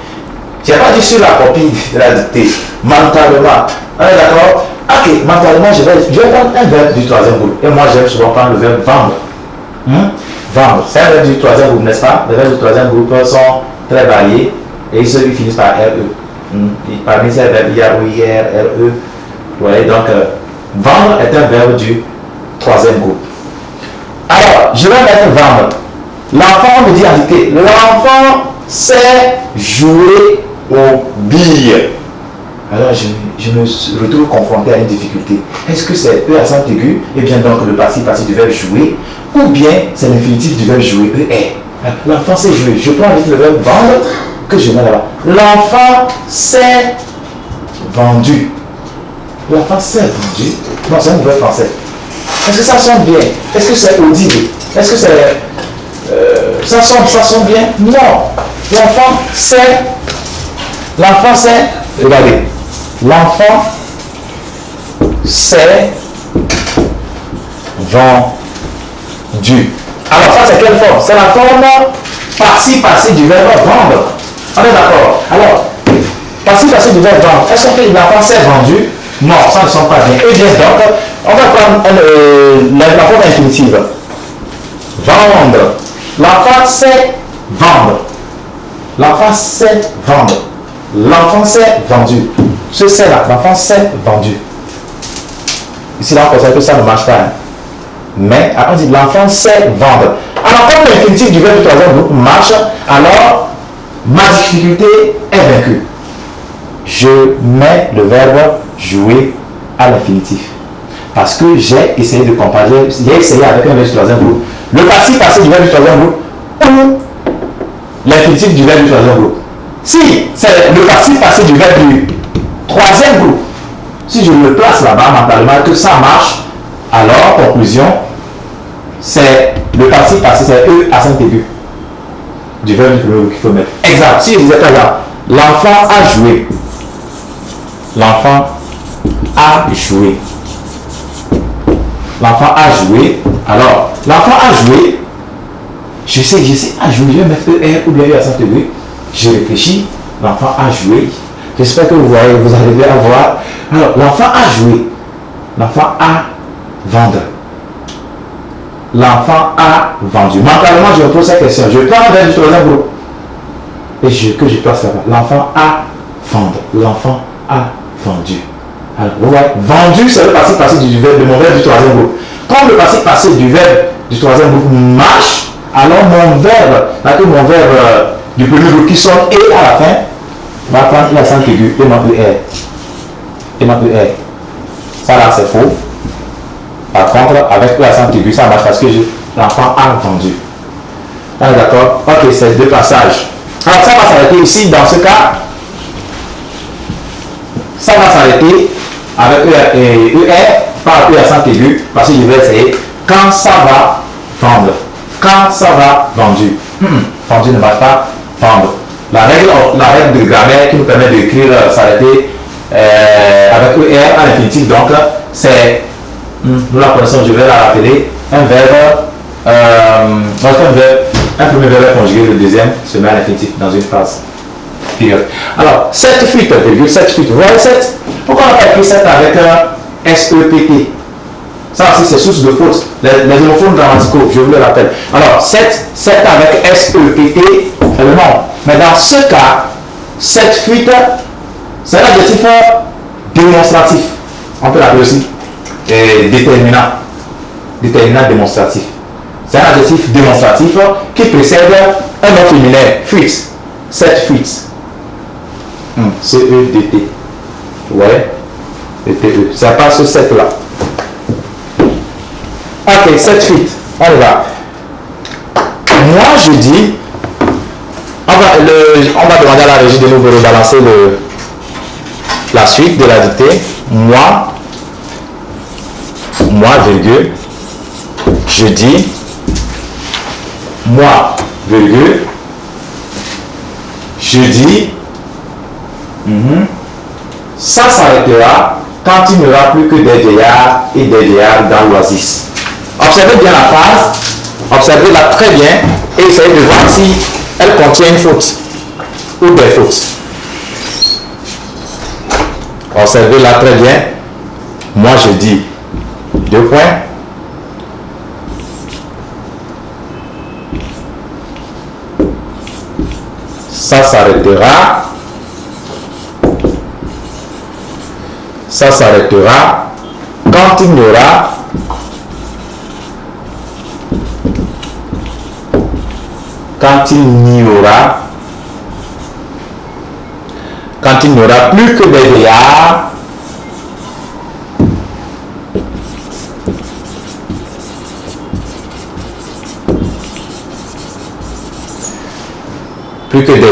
Je n'ai pas dit sur la copie de la dictée. Mentalement. On est d'accord? Ok, mentalement, je vais prendre un verbe du troisième groupe. Et moi, j'aime souvent prendre le verbe vendre. Vendre. C'est un verbe du troisième groupe, n'est-ce pas? Les verbes du troisième groupe sont très variés et ils finissent par RE. Parmi ces verbes, il y a OIR, RE. Vous voyez, donc, vendre est un verbe du troisième groupe. Alors, je vais mettre vendre. L'enfant me dit en dictée, l'enfant sait jouer aux billes. Alors, je me retrouve confronté à une difficulté. Est-ce que c'est E accent aigu, et bien donc le passif du verbe jouer, ou bien c'est l'infinitif du verbe jouer, ER. L'enfant sait jouer. Je prends vite le verbe vendre, que je mets là-bas. L'enfant s'est vendu. L'enfant s'est vendu. Non, c'est un mauvais français. Est-ce que ça sonne bien? Est-ce que c'est audible? Est-ce que c'est... ça sonne bien? Non. L'enfant s'est... Regardez. L'enfant s'est vendu. Alors ça c'est quelle forme? C'est la forme participe passé du verbe vendre. On est d'accord? Alors, participe passé du verbe vendre. Est-ce qu'on peut dire l'enfant s'est vendu? Non, ça ne sont pas bien. Eh bien donc, on va prendre la forme infinitive. Vendre. L'enfant sait vendre. L'enfant sait vendre. L'enfant s'est vendu. Ce c'est là, l'enfant s'est vendu. Ici, là, on constate que ça ne marche pas. Mais, on dit l'enfant sait vendre. Alors, comme l'infinitif du verbe du troisième groupe marche, alors, ma difficulté est vaincue. Je mets le verbe jouer à l'infinitif. Parce que j'ai essayé de comparer, j'ai essayé avec un verbe du troisième groupe. Le participe passé du verbe du troisième groupe ou l'infinitif du verbe du troisième groupe. Si c'est le participe passé du verbe du troisième groupe, si je le place là-bas mentalement que ça marche, alors, conclusion, c'est le participe passé, c'est E accent aigu du verbe du premier groupe qu'il faut mettre. Exemple, si je disais par exemple, l'enfant a joué. L'enfant a joué. L'enfant a joué. Alors, l'enfant a joué. Je sais, a joué. Je vais mettre ER ou bien E accent aigu. Je réfléchis. L'enfant a joué. J'espère que vous voyez, vous arrivez à voir. Alors, l'enfant a joué. L'enfant a vendre. L'enfant a vendu. Mentalement, je me pose cette question. Je prends un verbe du troisième groupe. Et que je place là-bas. L'enfant a vendre. L'enfant a vendu. Alors, vous voyez, vendu, c'est le participe passé du verbe de mon verbe du troisième groupe. Comme le participe passé du verbe du troisième groupe marche, alors mon verbe, du premier groupe qui sonne et à la fin, va prendre l'accent aigu et non ER. Et non ER. Ça là, c'est faux. Par contre, avec l'accent aigu, ça marche parce que l'enfant a vendu. Ah, d'accord? Ok, c'est deux passages. Alors, ça va s'arrêter ici. Dans ce cas, ça va s'arrêter avec ER par l'accent aigu parce que je vais essayer quand ça va vendre. Quand ça va vendu. Vendu ne marche pas. Vendre. La règle de grammaire qui nous permet d'écrire s'arrêter avec ER à l'infinitif, donc c'est, nous la connaissons, je vais la rappeler, un premier verbe conjugué, le deuxième se met à l'infinitif dans une phrase. Alors, cette fuite, cette fuite, vous voyez cette? Pourquoi on n'a pas écrit cette avec SEPT? Ça aussi, c'est source de faute. Les homophones grammaticaux, je vous le rappelle. Alors, cette avec SEPT, c'est le nom. Mais dans ce cas, cette fuite, c'est un adjectif démonstratif. On peut l'appeler aussi déterminant. Déterminant démonstratif. C'est un adjectif démonstratif qui précède un nom féminin. Fuite. Cette fuite. C-E-D-T. Vous voyez? D-T-E. Ça passe ce 7 là. Ok, cette fuite. On y va. Moi, je dis, on va demander à la régie de nous rebalancer la suite de la dictée. Moi, virgule, je dis, moi, virgule, je dis, ça s'arrêtera quand il n'y aura plus que des vieillards et des vieillards dans l'oasis. Observez bien la phrase, observez-la très bien et essayez de voir si elle contient une faute ou des fautes. Observez-la très bien. Moi je dis, deux points. Ça s'arrêtera. Ça s'arrêtera quand il n'y aura plus que des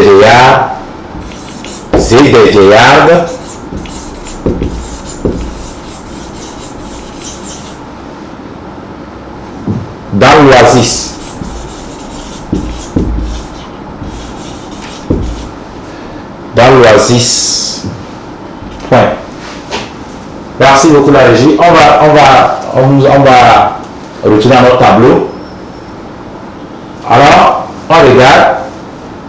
vieillards et des vieillardes dans l'oasis. Point. Merci beaucoup la régie. On va retourner à notre tableau. regarde,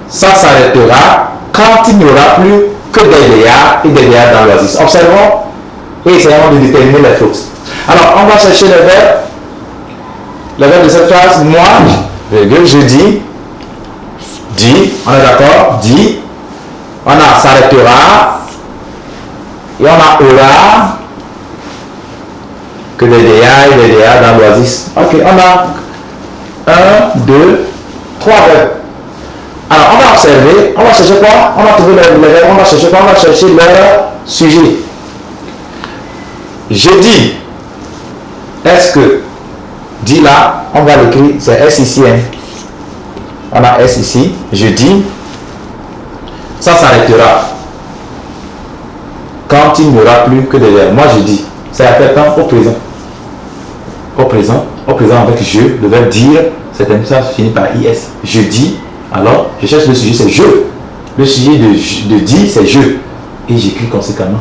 ça s'arrêtera quand il n'y aura plus que des vieillards et des vieillards dans l'oasis. Observons et essayons de déterminer les fautes. Alors, on va chercher le verbe de cette phrase. Moi, je dis, on est d'accord, dit, on a s'arrêtera, et on a aura, que des vieillards et des vieillards dans l'oasis. Ok, on a 1, 2, 3 verbes. Alors, on va observer, on va chercher quoi? On va trouver les verbes, on va chercher quoi? On va chercher leur sujet. Je dis, est-ce que, dit là, on va l'écrire, c'est S ici, hein. On a S ici, je dis, ça s'arrêtera quand il n'y aura plus que des verbes. Moi je dis, c'est à quel temps? Au présent. Au présent avec je, le verbe dire, ça finit par IS. Je dis, alors je cherche le sujet, c'est je. Le sujet de dit, c'est je. Et j'écris conséquemment,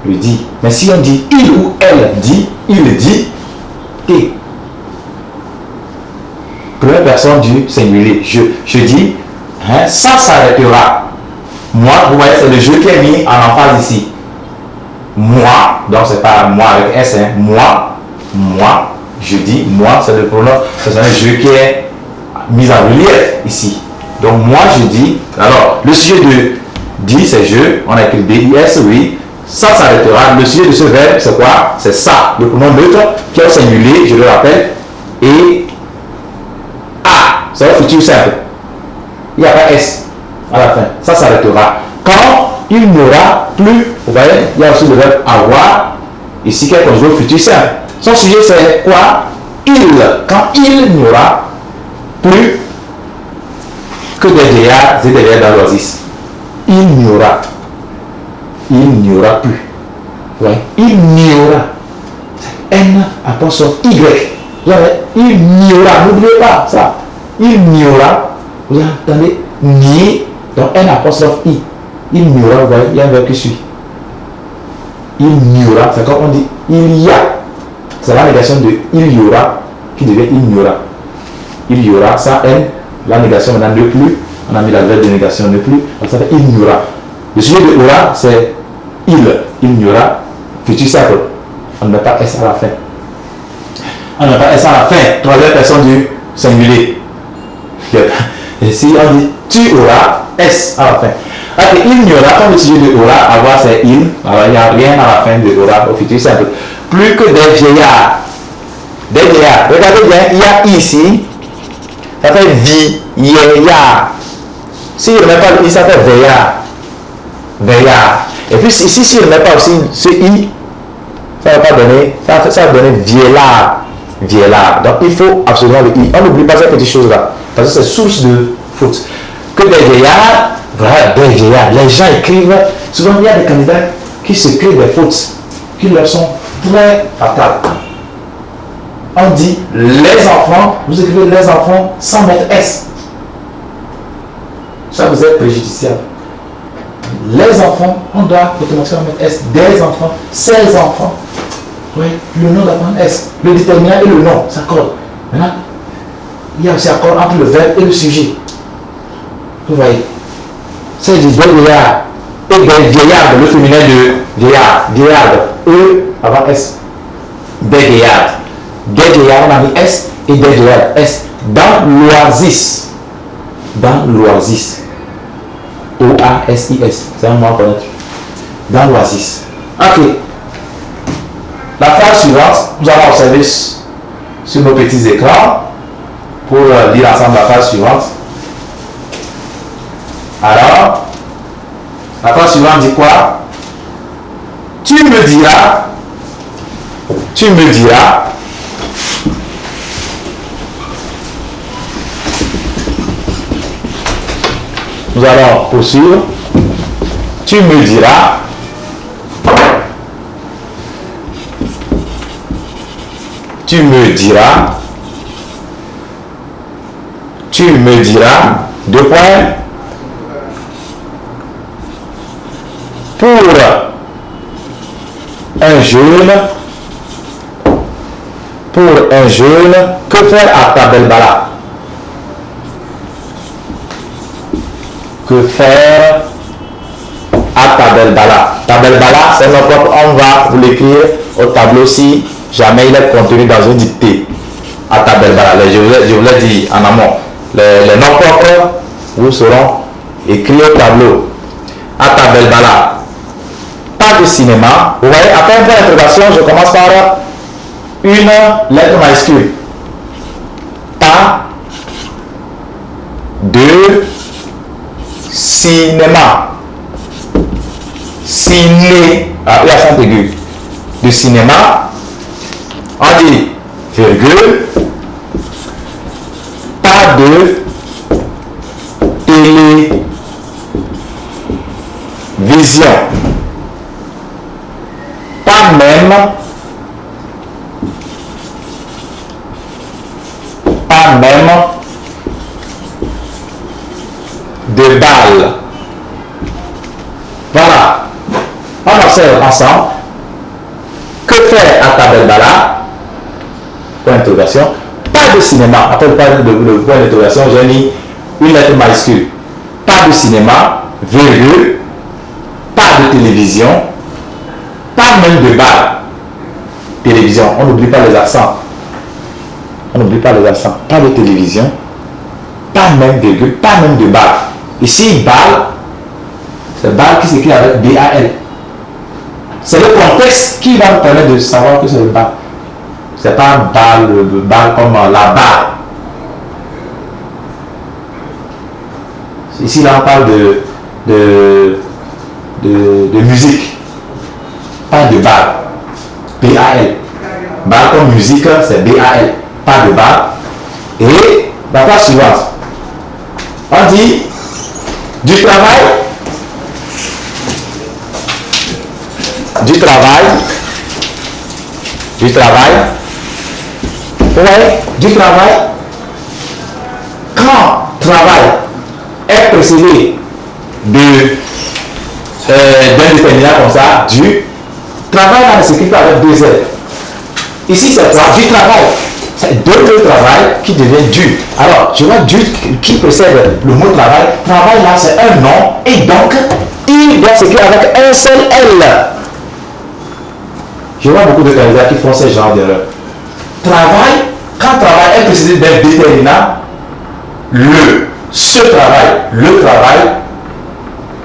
je dis. Mais si on dit il ou elle dit, il dit, et première personne du singulier, je dis, hein, ça s'arrêtera. Moi, vous voyez, c'est le je qui est mis en emphase ici. Moi, donc c'est pas moi avec S, hein, moi, je dis, moi, c'est le pronom, c'est un je qui est mis en relief ici. Donc moi, je dis, alors, le sujet de dit, c'est je, on a écrit DIS, oui, ça s'arrêtera. Le sujet de ce verbe, c'est quoi? C'est ça, le pronom neutre qui est au singulier, je le rappelle, et c'est un futur simple. Il n'y a pas S à la fin. Ça s'arrêtera. Quand il n'y aura plus, vous voyez, il y a aussi le verbe avoir, ici qui est conjugué au futur simple. Son sujet c'est quoi? Il. Quand il n'y aura plus que des vieillards et des vieillards dans l'oasis. Il n'y aura. Il n'y aura plus. Ouais. Il n'y aura. N apostrophe Y. Il n'y aura. N'oubliez pas ça. Il n'y aura, vous entendez, ni, donc N apostrophe I. Il n'y aura, vous voyez, il y a un verbe qui suit. Il n'y aura, c'est comme on dit, il y a. C'est la négation de il y aura qui devient il n'y aura. Il y aura, ça N, la négation maintenant ne plus, on a mis la verbe de négation ne plus, donc ça fait il n'y aura. Le sujet de aura, c'est il n'y aura, futur simple. On ne met pas S à la fin. On ne met pas S à la fin, troisième personne du singulier. Et si on dit tu auras, S à la fin. Ok, il n'y aura, comme le sujet de aura, avoir c'est il, alors il n'y a rien à la fin de aura au futur simple. Plus que des vieillards. Des vieillards. Regardez bien, il y a ici, ça fait vieillard. Si il ne met pas le i, ça fait veillard. Veillard. Et puis ici, si il ne met pas aussi ce i, ça va pas donner, ça va donner vieillard. Vieillard. Donc il faut absolument le i. On n'oublie pas cette petite chose là. Parce que c'est source de faute. Que des vieillards, voilà, des vieillards. Les gens écrivent, souvent il y a des candidats qui se créent des fautes qui leur sont très fatales. On dit les enfants, vous écrivez les enfants sans mettre S. Ça vous est préjudiciable. Les enfants, on doit automatiquement mettre S. Des enfants, ces enfants. Oui, le nom doit prendre S. Le déterminant et le nom s'accordent. Maintenant, il y a aussi accord entre le verbe et le sujet. Vous voyez, c'est du vieillard et des vieillards, le féminin de vieillard, vieillard, E avant S. Des vieillards. Des vieillards, on a mis S et des vieillards, S. Dans l'oasis. Dans l'oasis. O-A-S-I-S. C'est un mot à connaître. Dans l'oasis. Ok. La phrase suivante, nous allons observer sur nos petits écrans pour lire ensemble la phrase suivante. Alors, la phrase suivante dit quoi? Tu me diras, nous allons poursuivre. Tu me diras, deux points, pour un jeune, que faire à Tabelbala? Que faire à Tabel Bala? Tabel Bala, c'est notre propre. On va vous l'écrire au tableau si jamais il est contenu dans une dictée. À Tabel Bala, je vous l'ai dit en amont. Les noms propres vous seront écrits au tableau. À Tabel Bala. Pas de cinéma. Vous voyez, après un point d'interrogation, je commence par une lettre majuscule. Pas de cinéma. Ciné. Ah, il y a accent aigu. De cinéma. On dit virgule. Pas de télévision. Pas même de balle. Voilà. On observe ensemble. Que faire à Tabel Bala? Point d'interrogation. Pas de cinéma. Après le point d'interrogation, j'ai mis une lettre majuscule. Pas de cinéma, virgule. Pas de télévision. Pas même de balle. Télévision. On n'oublie pas les accents. On n'oublie pas les accents. Pas de télévision. Pas même virgule. Pas même de balle. Ici, balle. C'est balle qui s'écrit avec B-A-L. C'est le contexte qui va nous permettre de savoir que c'est le balle. C'est pas un balle comme la balle. Ici, là, on parle de musique. Pas de balle. B-A-L. Balle comme musique, c'est B-A-L. Pas de balle. Et la phrase suivante. On dit du travail. Du travail. Vous voyez, du travail. Quand travail est précédé d'un déterminant comme ça, du travail là ne s'écrit pas avec deux L. Ici c'est quoi? Du travail. C'est deux travail qui devient du. Alors, je vois du qui précède le mot travail. Travail là c'est un nom et donc il doit s'écrire avec un seul L. Je vois beaucoup de candidats qui font ce genre d'erreur. Travail, quand travail est précédé d'un déterminant, le travail,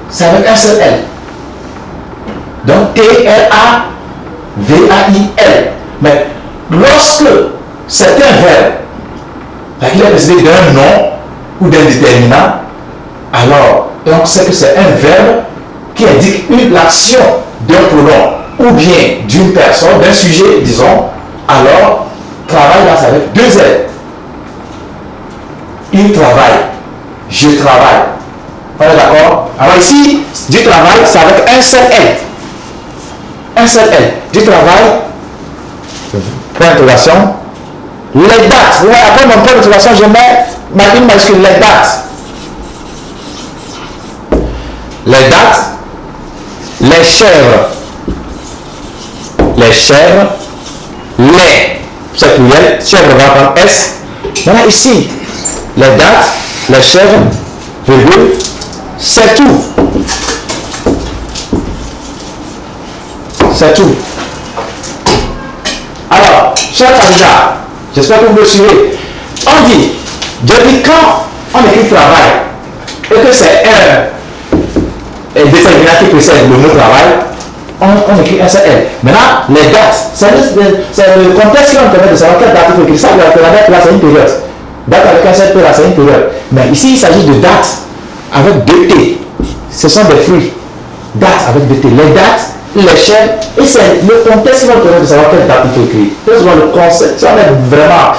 c'est avec un seul L. Donc T-R-A-V-A-I-L. Mais lorsque c'est un verbe, il est précédé d'un nom ou d'un déterminant, alors donc c'est que c'est un verbe qui indique l'action d'un pronom ou bien d'une personne, d'un sujet, disons, alors travail là c'est avec deux L. Il travaille, je travaille. On est d'accord? Alors ici, du travail, c'est avec un seul L. Un seul L. Du travail, point d'interrogation, les dates. Ouais, après mon point d'interrogation, je mets une majuscule, les dates. Les dates, les chèvres. Les chèvres, c'est pluriel, chèvre va prendre S. Maintenant ici, les dates, les chèvres, virgule, c'est tout. C'est tout. Alors, chers candidats, j'espère que vous me suivez. On dit, depuis quand on écrit travail et que c'est un déterminant qui précède le mot travail, on écrit un seul L. Maintenant, les dates, c'est le contexte qui va nous permettre de savoir quelle date il faut écrire. Ça, la date là, c'est une période. Date avec un seul P là, c'est une période. Mais ici, il s'agit de dates avec deux T. Ce sont des fruits. Dates avec deux T. Les dates, les chaînes, et c'est le contexte qui va nous permettre de savoir quelle date il faut écrire. Très souvent, le concept, si on est vraiment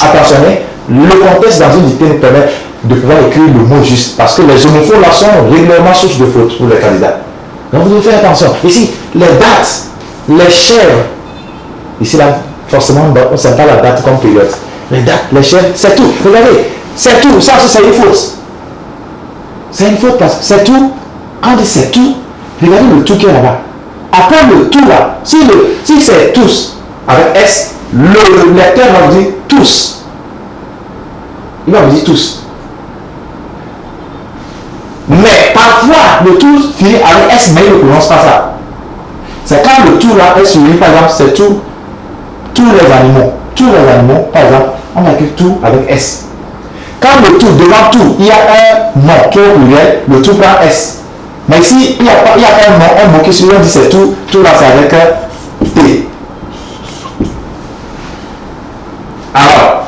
attentionné, le contexte dans une dictée nous permet de pouvoir écrire le mot juste. Parce que les homophones là sont régulièrement source de faute pour les candidats. Donc vous devez faire attention. Ici, les dates, les chèvres. Ici, là, forcément, on ne sait pas la date comme période. Les dates, les chèvres, c'est tout. Regardez, c'est tout. Ça aussi, c'est une faute. C'est une faute parce que c'est tout. Quand on dit c'est tout, regardez le tout qui est là-bas. Après le tout là, si c'est tous, avec S, le lecteur va vous dire tous. Il va vous dire tous. Mais parfois, le tour finit avec S, mais il ne prononce pas ça. C'est quand le tour là est souligné, par exemple, c'est tous les animaux. Tous les animaux, par exemple, on écrit tout avec S. Quand le tour, devant tout, il y a un nom qui est au pluriel, le tour prend S. Mais ici, il n'y a pas un nom, un mot qui suit, on dit c'est tout là c'est avec T. Alors,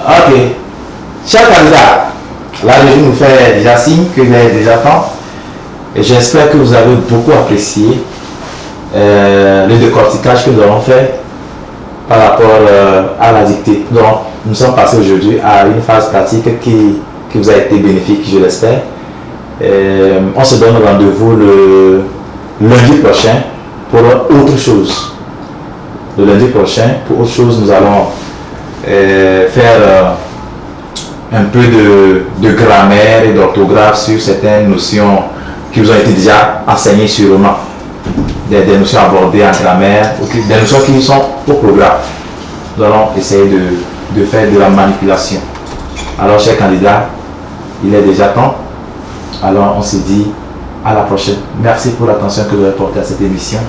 ok. Chers candidats, la régie nous fait déjà signe qu'il est déjà temps. Et j'espère que vous avez beaucoup apprécié le décortiquage que nous avons fait par rapport à la dictée. Donc, nous sommes passés aujourd'hui à une phase pratique qui vous a été bénéfique, je l'espère. On se donne rendez-vous le lundi prochain pour autre chose. Le lundi prochain, pour autre chose, nous allons faire un peu de grammaire et d'orthographe sur certaines notions qui vous ont été déjà enseignées sûrement. Des notions abordées en grammaire, des notions qui sont au programme. Nous allons essayer de faire de la manipulation. Alors, chers candidats, il est déjà temps. Alors, on se dit à la prochaine. Merci pour l'attention que vous avez portée à cette émission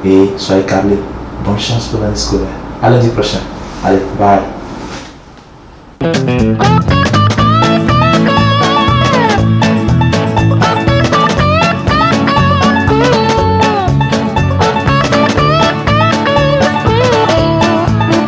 et soyez câblés. Bonne chance pour l'année scolaire. À lundi prochain. Allez, bye.